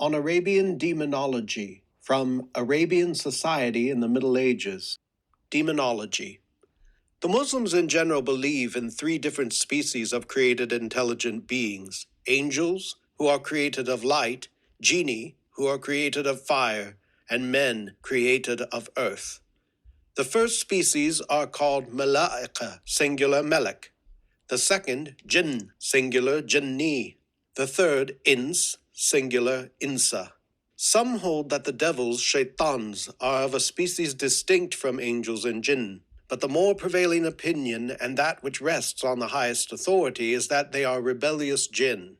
on Arabian Demonology from Arabian Society in the Middle Ages. Demonology. The Muslims in general believe in three different species of created intelligent beings: angels, who are created of light; Genii, who are created of fire; and men, created of earth. The first species are called Meláïkeh, singular Melek; the second, Jinn, singular Genii; the third, Insee, singular Insee. Some hold that the devils, Sheyṭáns, are of a species distinct from angels and jinn, but the more prevailing opinion, and that which rests on the highest authority, is that they are rebellious jinn.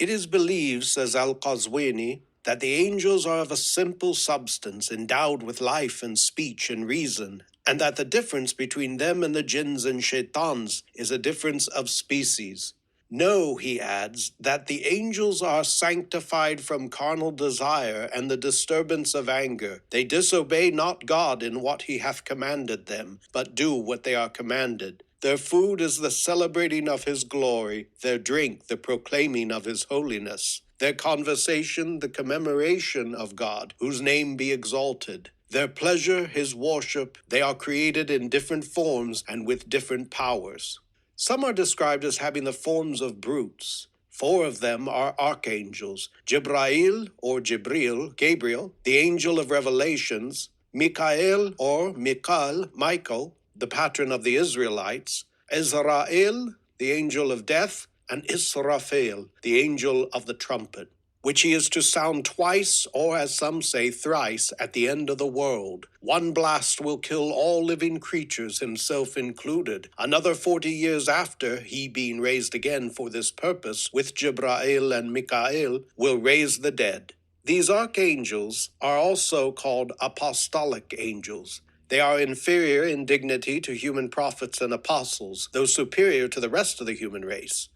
It is believed, says Al-Qazwini, that the angels are of a simple substance, endowed with life and speech and reason, and that the difference between them and the jinns and Sheyṭáns is a difference of species. Know, he adds, that the angels are sanctified from carnal desire and the disturbance of anger. They disobey not God in what he hath commanded them, but do what they are commanded. Their food is the celebrating of his glory, their drink the proclaiming of his holiness, their conversation the commemoration of God, whose name be exalted. Their pleasure his worship. They are created in different forms and with different powers. Some are described as having the forms of brutes. 4 of them are archangels: Jibrail or Jibril, Gabriel, the angel of revelations; Mikael or Michael, the patron of the Israelites; Ezrael, the angel of death; and Israfel, the angel of the trumpet, which he is to sound twice, or as some say thrice, at the end of the world. One blast will kill all living creatures, himself included. Another 40 years after, he being raised again for this purpose, with Jibrail and Mikael, will raise the dead. These archangels are also called apostolic angels. They are inferior in dignity to human prophets and apostles, though superior to the rest of the human race.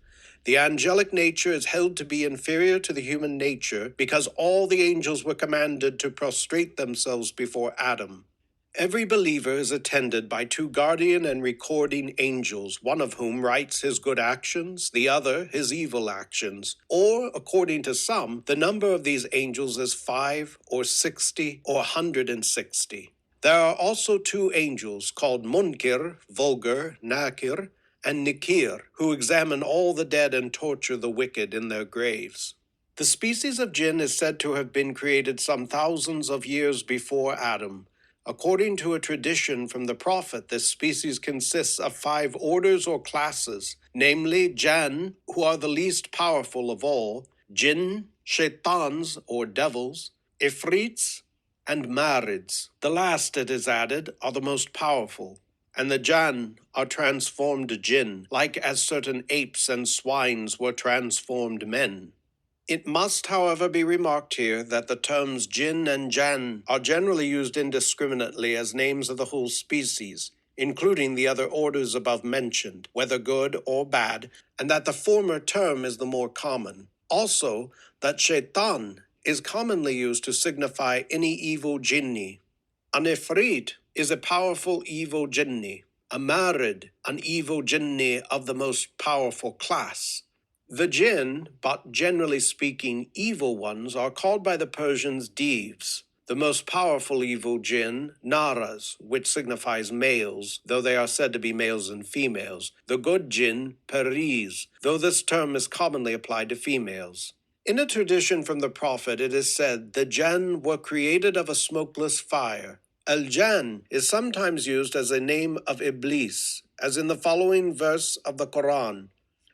The angelic nature is held to be inferior to the human nature because all the angels were commanded to prostrate themselves before Adam. Every believer is attended by 2 guardian and recording angels, one of whom writes his good actions, the other his evil actions. Or, according to some, the number of these angels is 5 or 60 or 160. There are also 2 angels called Munkir, vulgar, Nakir, and Nikir, who examine all the dead and torture the wicked in their graves. The species of jinn is said to have been created some thousands of years before Adam. According to a tradition from the prophet, this species consists of 5 orders or classes, namely Jann, who are the least powerful of all; Jinn, Sheyṭáns or devils; Ifrits, and Marids. The last, it is added, are the most powerful. And the Jann are transformed jinn, like as certain apes and swines were transformed men. It must, however, be remarked here that the terms jinn and jann are generally used indiscriminately as names of the whole species, including the other orders above mentioned, whether good or bad, and that the former term is the more common. Also, that Sheyṭán is commonly used to signify any evil jinni. An ifrit is a powerful evil Genii, a marid, an evil Genii of the most powerful class. The jinn, but generally speaking evil ones, are called by the Persians Devs. The most powerful evil jinn, Naras, which signifies males, though they are said to be males and females. The good jinn, Peris, though this term is commonly applied to females. In a tradition from the prophet, it is said the jann were created of a smokeless fire. Al-Jann is sometimes used as a name of Iblis, as in the following verse of the Quran.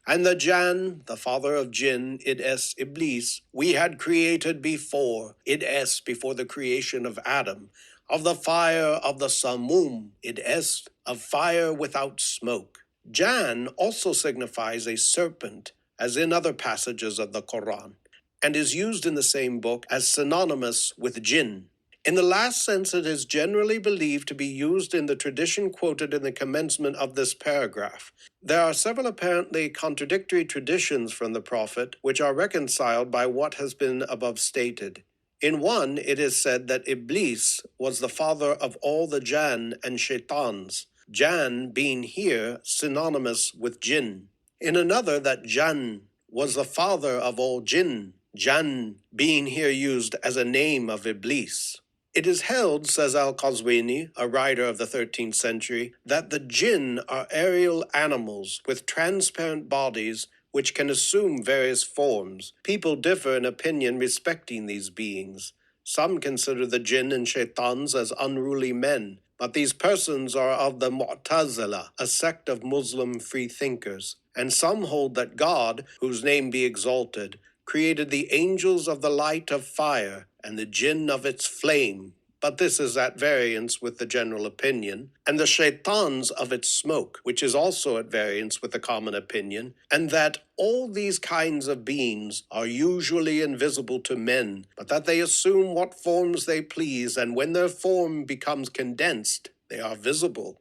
And the Jann, the father of Jinn, id es Iblis, we had created before, id es before the creation of Adam, of the fire of the Samum, id es of fire without smoke. Jann also signifies a serpent, as in other passages of the Quran, and is used in the same book as synonymous with Jinn. In the last sense, it is generally believed to be used in the tradition quoted in the commencement of this paragraph. There are several apparently contradictory traditions from the prophet, which are reconciled by what has been above stated. In one, it is said that Iblis was the father of all the Jann and Sheyṭáns, Jann being here synonymous with Jinn. In another, that Jann was the father of all Jinn, Jann being here used as a name of Iblis. It is held, says Al-Qazwini, a writer of the 13th century, that the jinn are aerial animals with transparent bodies which can assume various forms. People differ in opinion respecting these beings. Some consider the jinn and Sheyṭáns as unruly men, but these persons are of the Mu'tazila, a sect of Muslim freethinkers. And some hold that God, whose name be exalted, created the angels of the light of fire and the jinn of its flame, but this is at variance with the general opinion, and the Sheyṭáns of its smoke, which is also at variance with the common opinion, and that all these kinds of beings are usually invisible to men, but that they assume what forms they please, and when their form becomes condensed, they are visible.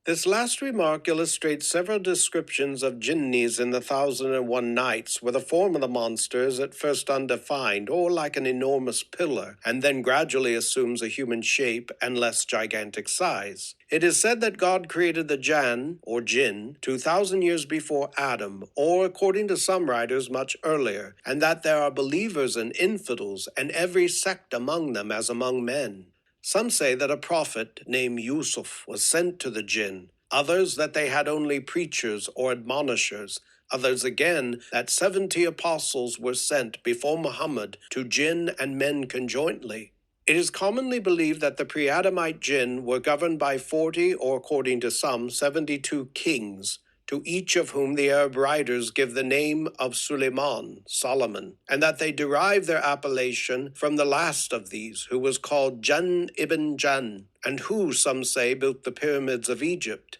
This last remark illustrates several descriptions of Jinnees in the 1001 Nights, where the form of the monster is at first undefined, or like an enormous pillar, and then gradually assumes a human shape and less gigantic size. It is said that God created the Jann, or Jinn, 2,000 years before Adam, or according to some writers, much earlier, and that there are believers and infidels, and every sect among them as among men. Some say that a prophet named Yusuf was sent to the jinn, others that they had only preachers or admonishers, others again that 70 apostles were sent before Muhammad to jinn and men conjointly. It is commonly believed that the pre-Adamite jinn were governed by 40 or, according to some, 72 kings, to each of whom the Arab writers give the name of Suleiman, Solomon, and that they derive their appellation from the last of these, who was called Jann ibn Jann, and who, some say, built the pyramids of Egypt.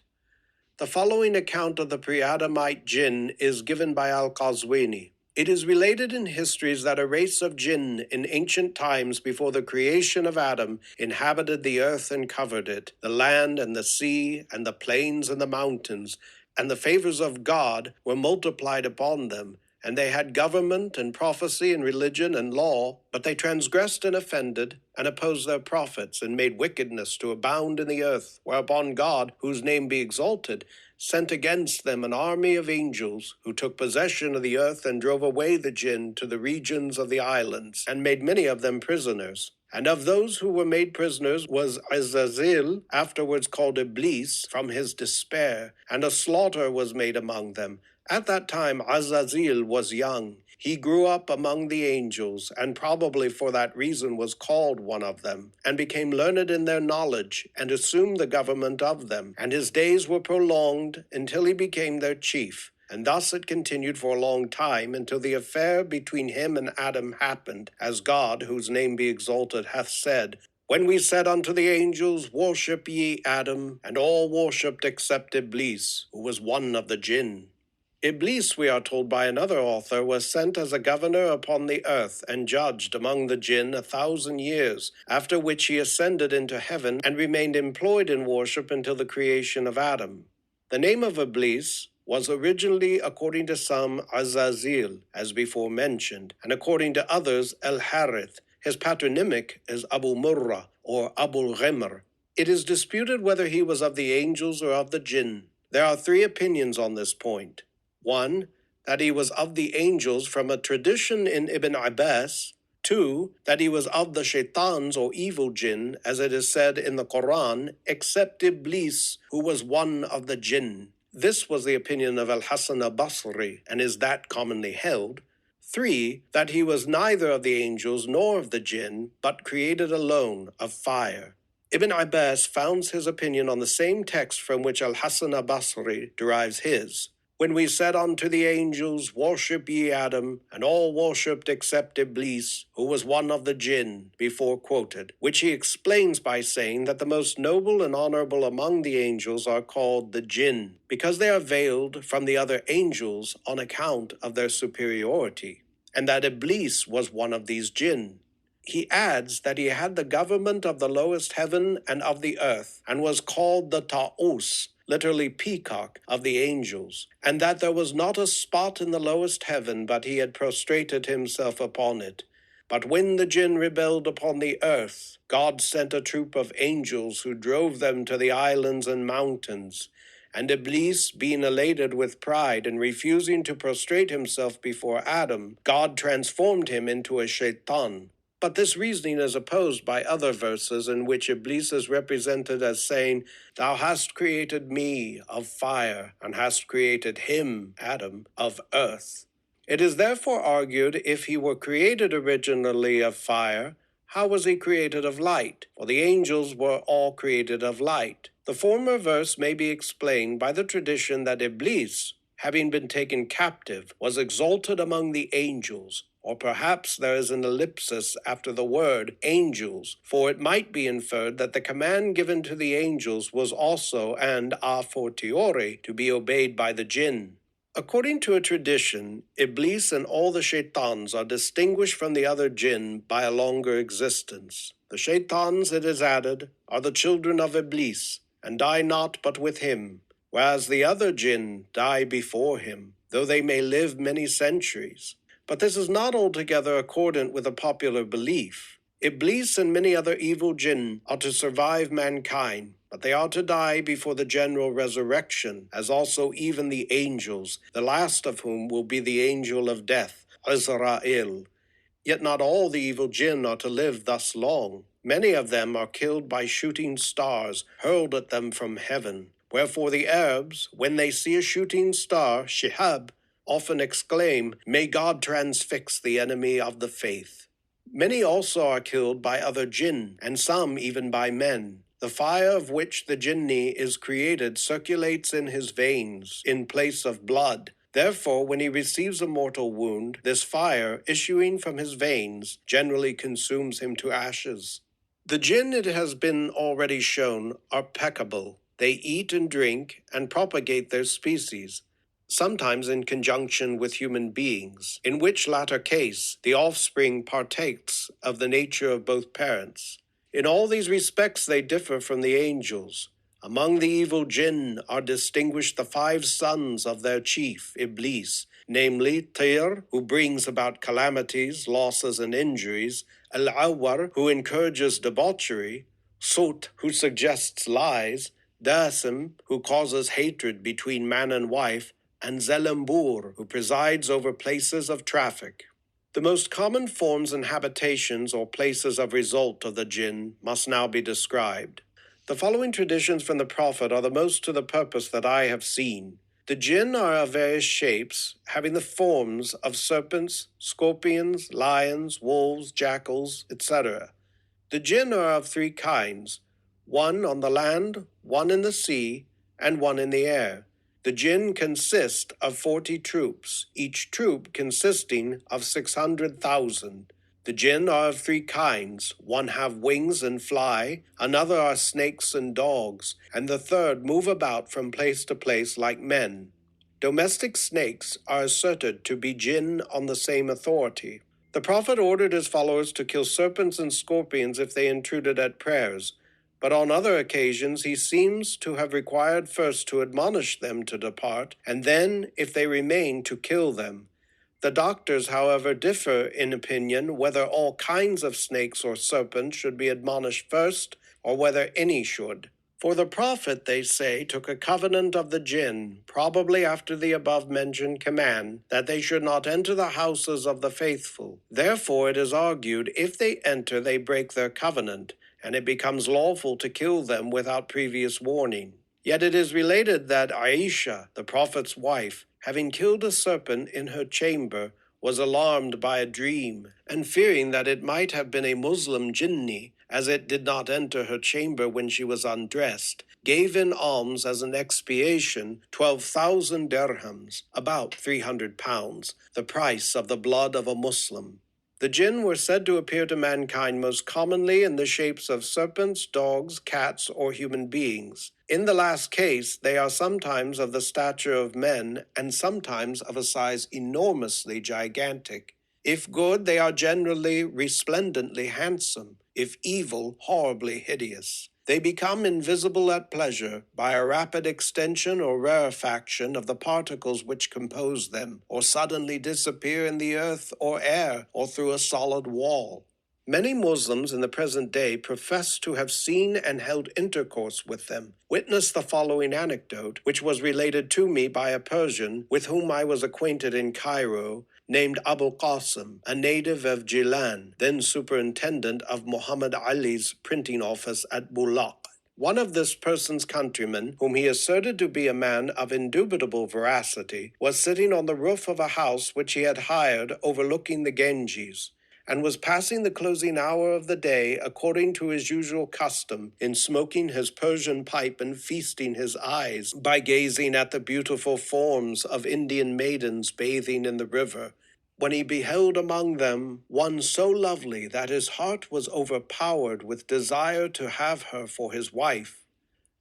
The following account of the pre-Adamite jinn is given by Al-Qazwini. It is related in histories that a race of jinn in ancient times before the creation of Adam inhabited the earth and covered it, the land and the sea and the plains and the mountains, and the favors of God were multiplied upon them, and they had government and prophecy and religion and law, but they transgressed and offended, and opposed their prophets, and made wickedness to abound in the earth, whereupon God, whose name be exalted, sent against them an army of angels, who took possession of the earth and drove away the jinn to the regions of the islands, and made many of them prisoners. And of those who were made prisoners was Azazel, afterwards called Iblis, from his despair, and a slaughter was made among them. At that time Azazel was young. He grew up among the angels, and probably for that reason was called one of them, and became learned in their knowledge, and assumed the government of them. And his days were prolonged until he became their chief. And thus it continued for a long time, until the affair between him and Adam happened, as God, whose name be exalted, hath said, "When we said unto the angels, Worship ye Adam, and all worshipped except Iblis, who was one of the jinn." Iblis, we are told by another author, was sent as a governor upon the earth, and judged among the jinn 1,000 years, after which he ascended into heaven, and remained employed in worship until the creation of Adam. The name of Iblis was originally, according to some, Azazel, as before mentioned, and according to others, El-Harith. His patronymic is Abu Murrah, or Abul Ghimr. It is disputed whether he was of the angels or of the jinn. There are 3 opinions on this point. 1, that he was of the angels from a tradition in Ibn Abbas. 2, that he was of the Sheyṭáns or evil jinn, as it is said in the Quran, except Iblis, who was one of the jinn. This was the opinion of Al-Hasan al-Basri, and is that commonly held. 3, that he was neither of the angels nor of the jinn, but created alone of fire. Ibn Abbas founds his opinion on the same text from which Al-Hasan al-Basri derives his. When we said unto the angels, Worship ye Adam, and all worshipped except Iblis, who was one of the jinn, before quoted, which he explains by saying that the most noble and honorable among the angels are called the jinn, because they are veiled from the other angels on account of their superiority, and that Iblis was one of these jinn. He adds that he had the government of the lowest heaven and of the earth, and was called the Ta'us, literally peacock, of the angels, and that there was not a spot in the lowest heaven but he had prostrated himself upon it. But when the jinn rebelled upon the earth, God sent a troop of angels who drove them to the islands and mountains, and Iblis, being elated with pride and refusing to prostrate himself before Adam, God transformed him into a Sheyṭán. But this reasoning is opposed by other verses in which Iblis is represented as saying, "Thou hast created me of fire, and hast created him, Adam, of earth." It is therefore argued, if he were created originally of fire, how was he created of light? For the angels were all created of light. The former verse may be explained by the tradition that Iblis, having been taken captive, was exalted among the angels, or perhaps there is an ellipsis after the word angels, for it might be inferred that the command given to the angels was also and a fortiori to be obeyed by the jinn. According to a tradition, Iblis and all the Sheyṭáns are distinguished from the other jinn by a longer existence. The Sheyṭáns, it is added, are the children of Iblis, and die not but with him, whereas the other jinn die before him, though they may live many centuries. But this is not altogether accordant with a popular belief. Iblis and many other evil jinn are to survive mankind, but they are to die before the general resurrection, as also even the angels, the last of whom will be the angel of death, Azrael. Yet not all the evil jinn are to live thus long. Many of them are killed by shooting stars hurled at them from heaven. Wherefore the Arabs, when they see a shooting star, shihab, often exclaim, "May God transfix the enemy of the faith." Many also are killed by other jinn, and some even by men. The fire of which the Genii is created circulates in his veins, in place of blood. Therefore, when he receives a mortal wound, this fire, issuing from his veins, generally consumes him to ashes. The jinn, it has been already shown, are peccable. They eat and drink, and propagate their species, sometimes in conjunction with human beings, in which latter case the offspring partakes of the nature of both parents. In all these respects they differ from the angels. Among the evil jinn are distinguished the 5 sons of their chief, Iblis, namely Tyr, who brings about calamities, losses, and injuries, Al-Awwar, who encourages debauchery, Sut, who suggests lies, Dasim, who causes hatred between man and wife, and Zelembur, who presides over places of traffic. The most common forms and habitations or places of result of the jinn must now be described. The following traditions from the Prophet are the most to the purpose that I have seen. The jinn are of various shapes, having the forms of serpents, scorpions, lions, wolves, jackals, etc. The jinn are of 3 kinds, one on the land, one in the sea, and one in the air. The jinn consist of 40 troops, each troop consisting of 600,000. The jinn are of 3 kinds. One have wings and fly, another are snakes and dogs, and the third move about from place to place like men. Domestic snakes are asserted to be jinn on the same authority. The Prophet ordered his followers to kill serpents and scorpions if they intruded at prayers, but on other occasions he seems to have required first to admonish them to depart, and then, if they remain, to kill them. The doctors, however, differ in opinion whether all kinds of snakes or serpents should be admonished first, or whether any should. For the Prophet, they say, took a covenant of the jinn, probably after the above-mentioned command, that they should not enter the houses of the faithful. Therefore, it is argued, if they enter, they break their covenant, and it becomes lawful to kill them without previous warning. Yet it is related that Aisha, the Prophet's wife, having killed a serpent in her chamber, was alarmed by a dream, and fearing that it might have been a Muslim Jinnee, as it did not enter her chamber when she was undressed, gave in alms as an expiation 12,000 dirhams, about 300 pounds, the price of the blood of a Muslim. The jinn were said to appear to mankind most commonly in the shapes of serpents, dogs, cats, or human beings. In the last case, they are sometimes of the stature of men and sometimes of a size enormously gigantic. If good, they are generally resplendently handsome. If evil, horribly hideous. They become invisible at pleasure by a rapid extension or rarefaction of the particles which compose them, or suddenly disappear in the earth or air, or through a solid wall. Many Muslims in the present day profess to have seen and held intercourse with them. Witness the following anecdote, which was related to me by a Persian with whom I was acquainted in Cairo, named Abu Qasim, a native of Gilan, then superintendent of Muhammad Ali's printing office at Bulaq. One of this person's countrymen, whom he asserted to be a man of indubitable veracity, was sitting on the roof of a house which he had hired overlooking the Ganges, and was passing the closing hour of the day according to his usual custom in smoking his Persian pipe and feasting his eyes by gazing at the beautiful forms of Indian maidens bathing in the river, when he beheld among them one so lovely that his heart was overpowered with desire to have her for his wife.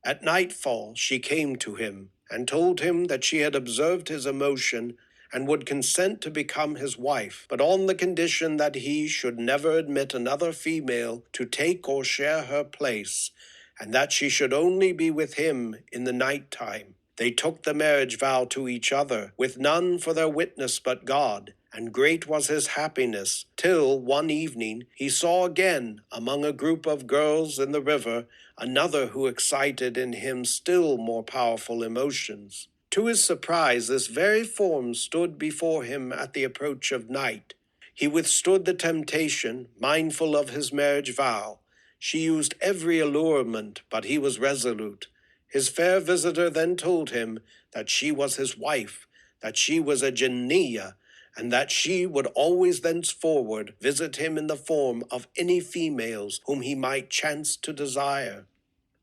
At nightfall she came to him, and told him that she had observed his emotion, and would consent to become his wife, but on the condition that he should never admit another female to take or share her place, and that she should only be with him in the night time. They took the marriage vow to each other, with none for their witness but God, and great was his happiness, till one evening he saw again, among a group of girls in the river, another who excited in him still more powerful emotions. To his surprise, this very form stood before him at the approach of night. He withstood the temptation, mindful of his marriage vow. She used every allurement, but he was resolute. His fair visitor then told him that she was his wife, that she was a Jinnee, and that she would always thenceforward visit him in the form of any females whom he might chance to desire.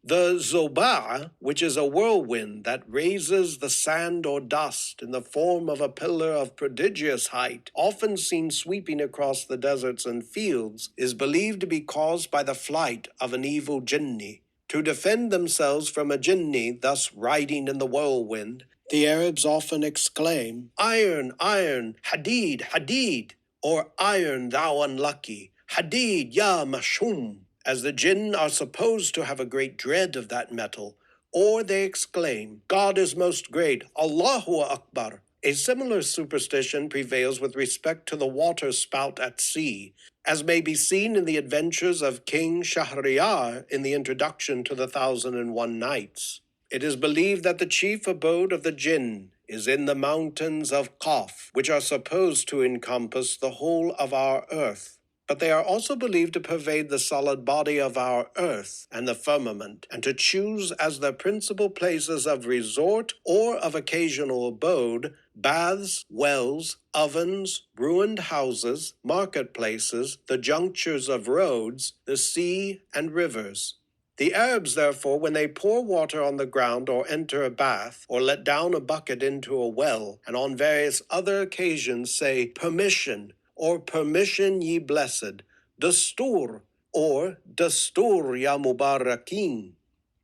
The Zoba, which is a whirlwind that raises the sand or dust in the form of a pillar of prodigious height, often seen sweeping across the deserts and fields, is believed to be caused by the flight of an evil Genii. To defend themselves from a Genii thus riding in the whirlwind, the Arabs often exclaim, "Iron, iron, hadid, hadid," or "Iron, thou unlucky, hadid, ya mashum," as the Jinn are supposed to have a great dread of that metal, or they exclaim, "God is most great, Allahu Akbar." A similar superstition prevails with respect to the water spout at sea, as may be seen in the adventures of King Shahryar in the introduction to the 1001 Nights. It is believed that the chief abode of the Jinn is in the mountains of Qaf, which are supposed to encompass the whole of our earth. But they are also believed to pervade the solid body of our earth and the firmament, and to choose as their principal places of resort or of occasional abode baths, wells, ovens, ruined houses, marketplaces, the junctures of roads, the sea, and rivers. The Arabs, therefore, when they pour water on the ground or enter a bath, or let down a bucket into a well, and on various other occasions say, "Permission," or "Permission, ye blessed," "Dastur," or "Dastur, ya Mubarakin."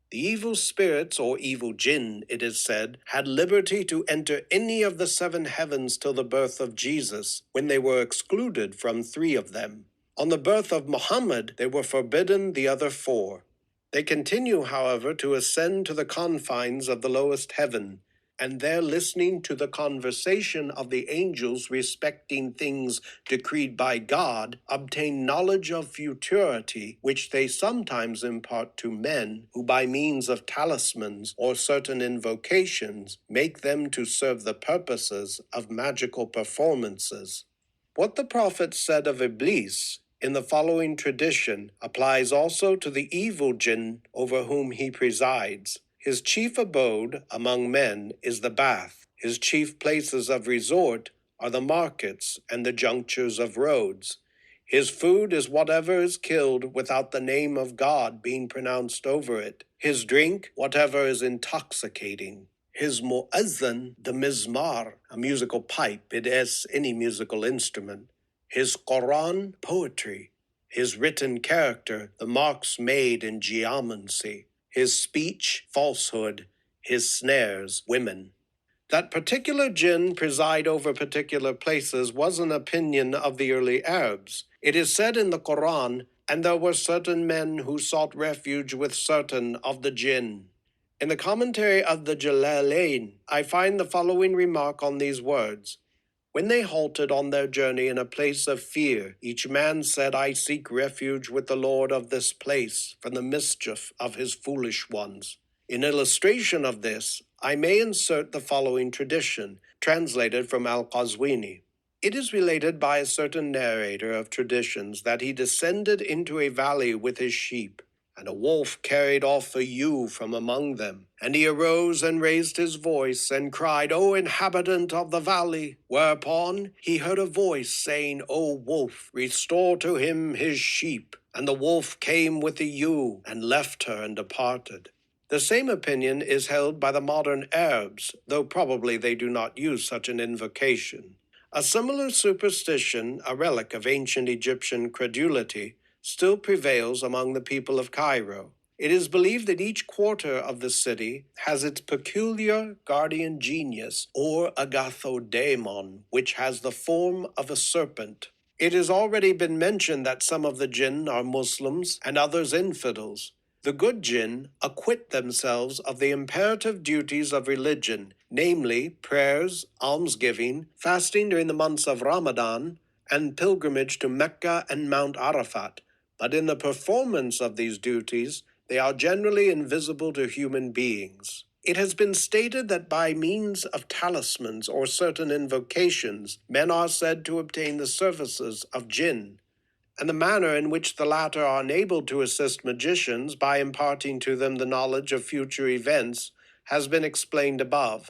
The evil spirits, or evil Jinn, it is said, had liberty to enter any of the 7 heavens till the birth of Jesus, when they were excluded from 3 of them. On the birth of Muhammad, they were forbidden the other 4. They continue, however, to ascend to the confines of the lowest heaven, and there listening to the conversation of the angels respecting things decreed by God, obtain knowledge of futurity, which they sometimes impart to men, who by means of talismans or certain invocations make them to serve the purposes of magical performances. What the prophet said of Iblis in the following tradition applies also to the evil Jinn over whom he presides. His chief abode among men is the bath. His chief places of resort are the markets and the junctures of roads. His food is whatever is killed without the name of God being pronounced over it. His drink, whatever is intoxicating. His mu'azzan, the mizmar, a musical pipe, it is any musical instrument. His Quran, poetry. His written character, the marks made in geomancy. His speech, falsehood. His snares, women. That particular jinn preside over particular places was an opinion of the early Arabs. It is said in the Quran, "And there were certain men who sought refuge with certain of the jinn." In the commentary of the Jalalain, I find the following remark on these words. When they halted on their journey in a place of fear, each man said, I seek refuge with the Lord of this place from the mischief of his foolish ones. In illustration of this, I may insert the following tradition, translated from Al-Qazwini. It is related by a certain narrator of traditions that he descended into a valley with his sheep, and a wolf carried off a ewe from among them. And he arose and raised his voice, and cried, O inhabitant of the valley! Whereupon he heard a voice saying, O wolf, restore to him his sheep. And the wolf came with the ewe, and left her and departed. The same opinion is held by the modern Arabs, though probably they do not use such an invocation. A similar superstition, a relic of ancient Egyptian credulity, still prevails among the people of Cairo. It is believed that each quarter of the city has its peculiar guardian genius, or Agathodemon, which has the form of a serpent. It has already been mentioned that some of the jinn are Muslims and others infidels. The good jinn acquit themselves of the imperative duties of religion, namely prayers, almsgiving, fasting during the months of Ramadan, and pilgrimage to Mecca and Mount Arafat. But in the performance of these duties, they are generally invisible to human beings. It has been stated that by means of talismans or certain invocations, men are said to obtain the services of jinn, and the manner in which the latter are enabled to assist magicians by imparting to them the knowledge of future events has been explained above.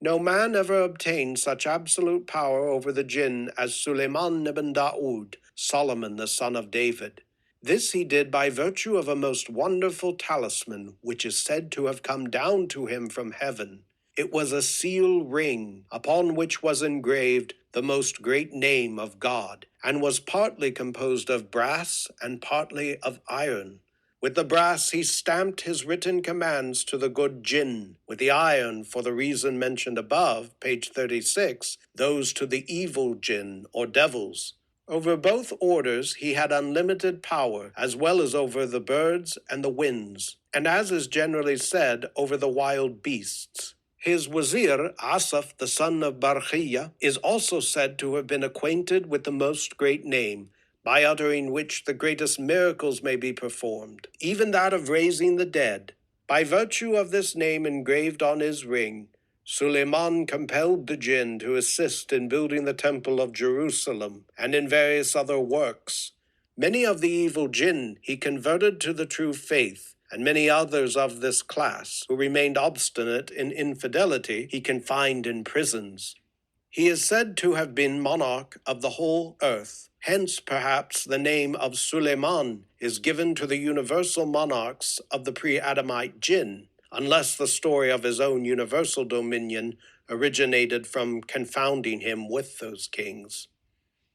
No man ever obtained such absolute power over the jinn as Suleiman ibn Daoud, Solomon the son of David. This he did by virtue of a most wonderful talisman, which is said to have come down to him from heaven. It was a seal ring, upon which was engraved the most great name of God, and was partly composed of brass and partly of iron. With the brass he stamped his written commands to the good jinn, with the iron, for the reason mentioned above, page 36, those to the evil jinn, or devils. Over both orders he had unlimited power, as well as over the birds and the winds, and as is generally said, over the wild beasts. His wazir, Asaf, the son of Barkhiyah, is also said to have been acquainted with the most great name, by uttering which the greatest miracles may be performed, even that of raising the dead. By virtue of this name engraved on his ring, Suleiman compelled the jinn to assist in building the Temple of Jerusalem and in various other works. Many of the evil jinn he converted to the true faith, and many others of this class, who remained obstinate in infidelity, he confined in prisons. He is said to have been monarch of the whole earth. Hence, perhaps, the name of Suleiman is given to the universal monarchs of the pre-Adamite jinn, unless the story of his own universal dominion originated from confounding him with those kings.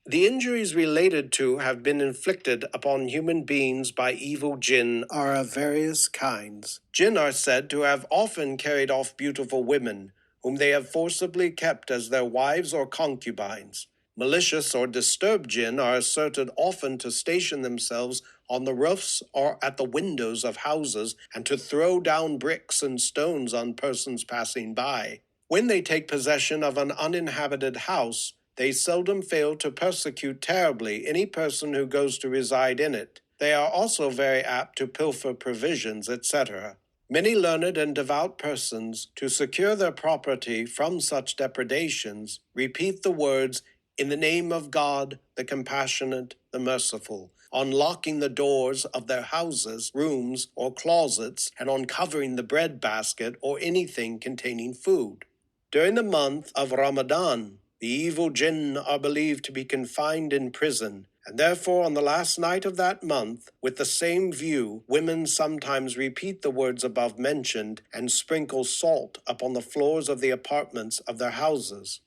The injuries related to have been inflicted upon human beings by evil jinn are of various kinds. Jinn are said to have often carried off beautiful women, whom they have forcibly kept as their wives or concubines. Malicious or disturbed jinn are asserted often to station themselves on the roofs or at the windows of houses and to throw down bricks and stones on persons passing by. When they take possession of an uninhabited house, they seldom fail to persecute terribly any person who goes to reside in it. They are also very apt to pilfer provisions, etc. Many learned and devout persons, to secure their property from such depredations, repeat the words, "In the name of God, the compassionate, the merciful," on locking the doors of their houses, rooms, or closets, and on covering the bread basket or anything containing food. During the month of Ramadan, the evil jinn are believed to be confined in prison, and therefore on the last night of that month, with the same view, women sometimes repeat the words above mentioned and sprinkle salt upon the floors of the apartments of their houses.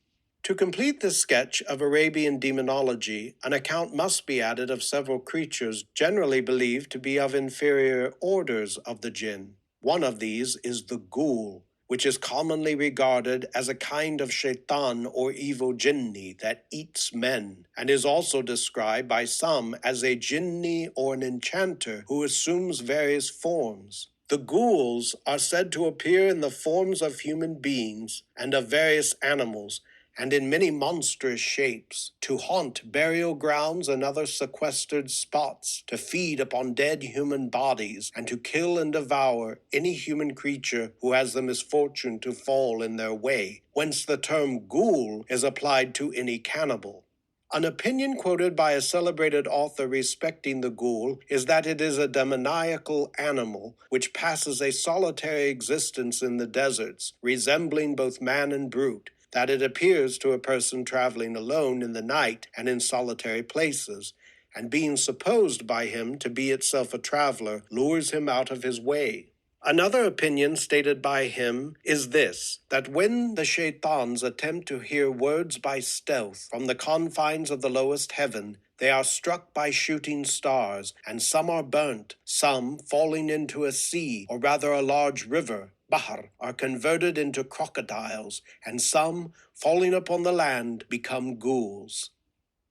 To complete this sketch of Arabian demonology, an account must be added of several creatures generally believed to be of inferior orders of the jinn. One of these is the ghoul, which is commonly regarded as a kind of Sheyṭán or evil Genii that eats men, and is also described by some as a Genii or an enchanter who assumes various forms. The ghouls are said to appear in the forms of human beings and of various animals, and in many monstrous shapes, to haunt burial grounds and other sequestered spots, to feed upon dead human bodies, and to kill and devour any human creature who has the misfortune to fall in their way, whence the term ghoul is applied to any cannibal. An opinion quoted by a celebrated author respecting the ghoul is that it is a demoniacal animal which passes a solitary existence in the deserts, resembling both man and brute, that it appears to a person traveling alone in the night and in solitary places, and being supposed by him to be itself a traveler, lures him out of his way. Another opinion stated by him is this, that when the Sheyṭáns attempt to hear words by stealth from the confines of the lowest heaven, they are struck by shooting stars, and some are burnt, some, falling into a sea, or rather a large river, Bahr, are converted into crocodiles, and some, falling upon the land, become ghouls.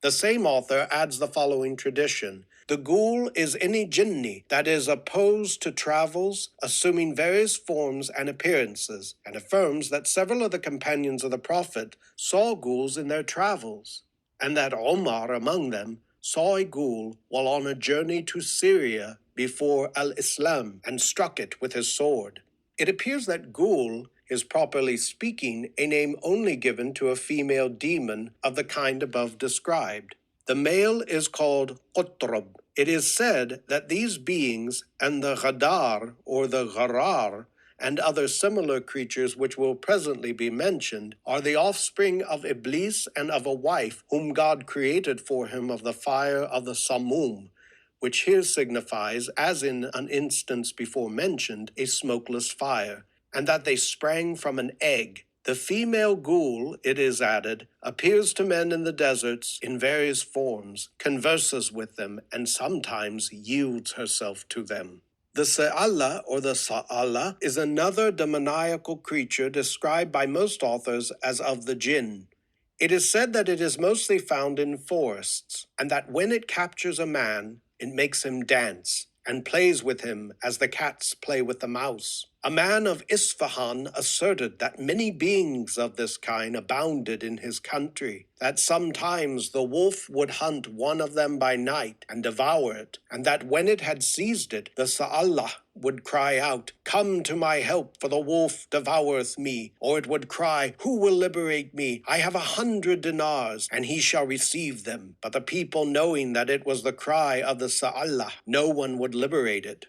The same author adds the following tradition. The ghoul is any Genii that is opposed to travels, assuming various forms and appearances, and affirms that several of the companions of the Prophet saw ghouls in their travels, and that Omar among them saw a ghoul while on a journey to Syria before al-Islam and struck it with his sword. It appears that ghoul is, properly speaking, a name only given to a female demon of the kind above described. The male is called Qutrub. It is said that these beings and the Ghadar or the Gharar and other similar creatures which will presently be mentioned are the offspring of Iblis and of a wife whom God created for him of the fire of the Samum, which here signifies, as in an instance before mentioned, a smokeless fire, and that they sprang from an egg. The female ghoul, it is added, appears to men in the deserts in various forms, converses with them, and sometimes yields herself to them. The Se'ala or the Sa'ala is another demoniacal creature described by most authors as of the Jinn. It is said that it is mostly found in forests, and that when it captures a man, it makes him dance, and plays with him as the cats play with the mouse. A man of Isfahan asserted that many beings of this kind abounded in his country, that sometimes the wolf would hunt one of them by night and devour it, and that when it had seized it, the Sa'allah would cry out, "Come to my help, for the wolf devoureth me," or it would cry, "Who will liberate me? I have 100 dinars, and he shall receive them." But the people, knowing that it was the cry of the Sa'allah, no one would liberate it.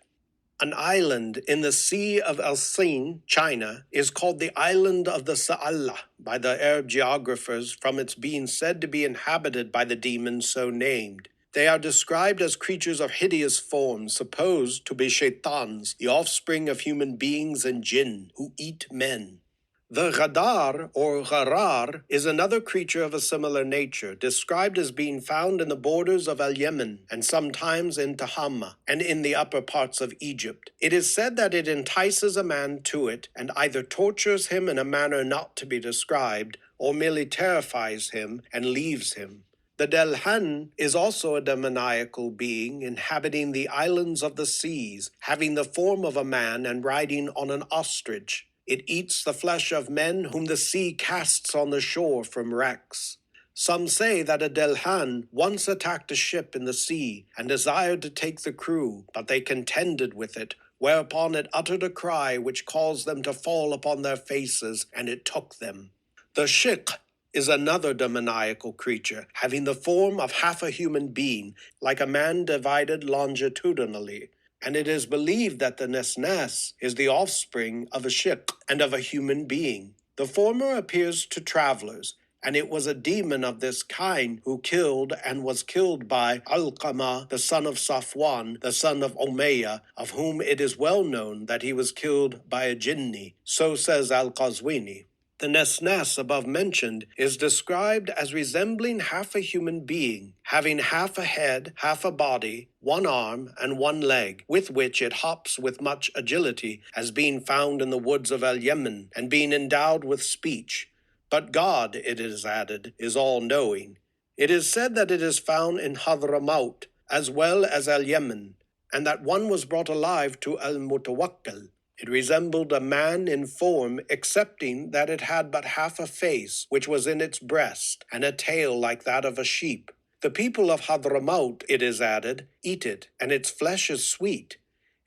An island in the Sea of Insee, China, is called the Island of the Sa'allah by the Arab geographers from its being said to be inhabited by the demons so named. They are described as creatures of hideous forms, supposed to be Sheyṭáns, the offspring of human beings and Jinn, who eat men. The Ghadar, or Gharar, is another creature of a similar nature, described as being found in the borders of Al-Yemen and sometimes in Tahama and in the upper parts of Egypt. It is said that it entices a man to it and either tortures him in a manner not to be described or merely terrifies him and leaves him. The Delhan is also a demoniacal being inhabiting the islands of the seas, having the form of a man and riding on an ostrich. It eats the flesh of men whom the sea casts on the shore from wrecks. Some say that a Delhan once attacked a ship in the sea and desired to take the crew, but they contended with it, whereupon it uttered a cry which caused them to fall upon their faces, and it took them. The Shik is another demoniacal creature, having the form of half a human being, like a man divided longitudinally, and it is believed that the Nesnes is the offspring of a Shik and of a human being. The former appears to travelers, and it was a demon of this kind who killed and was killed by Alqamah, the son of Safwan, the son of Umayyah, of whom it is well known that he was killed by a Jinni, so says Al-Qazwini. The Nesnes above mentioned is described as resembling half a human being, having half a head, half a body, one arm, and one leg, with which it hops with much agility, as being found in the woods of Al-Yemen, and being endowed with speech. But God, it is added, is all-knowing. It is said that it is found in Hadramaut, as well as Al-Yemen, and that one was brought alive to Al-Mutawakkil. It resembled a man in form, excepting that it had but half a face, which was in its breast, and a tail like that of a sheep. The people of Hadramaut, it is added, eat it, and its flesh is sweet.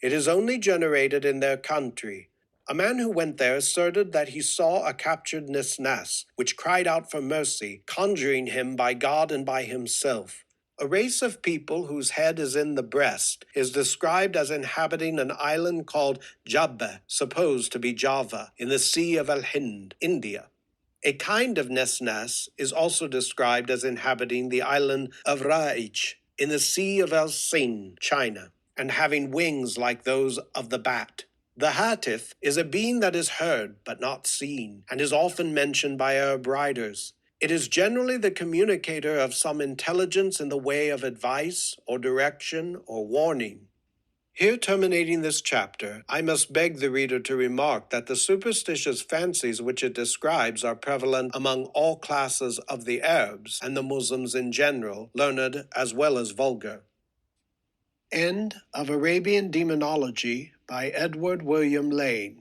It is only generated in their country. A man who went there asserted that he saw a captured Nisnas, which cried out for mercy, conjuring him by God and by himself. A race of people whose head is in the breast is described as inhabiting an island called Jabba, supposed to be Java, in the Sea of Al-Hind, India. A kind of Nesnas is also described as inhabiting the island of Ra'ich, in the Sea of El-Sin, China, and having wings like those of the bat. The Hatif is a being that is heard but not seen, and is often mentioned by Arab writers. It is generally the communicator of some intelligence in the way of advice or direction or warning. Here terminating this chapter, I must beg the reader to remark that the superstitious fancies which it describes are prevalent among all classes of the Arabs and the Muslims in general, learned as well as vulgar. End of Arabian Demonology by Edward William Lane.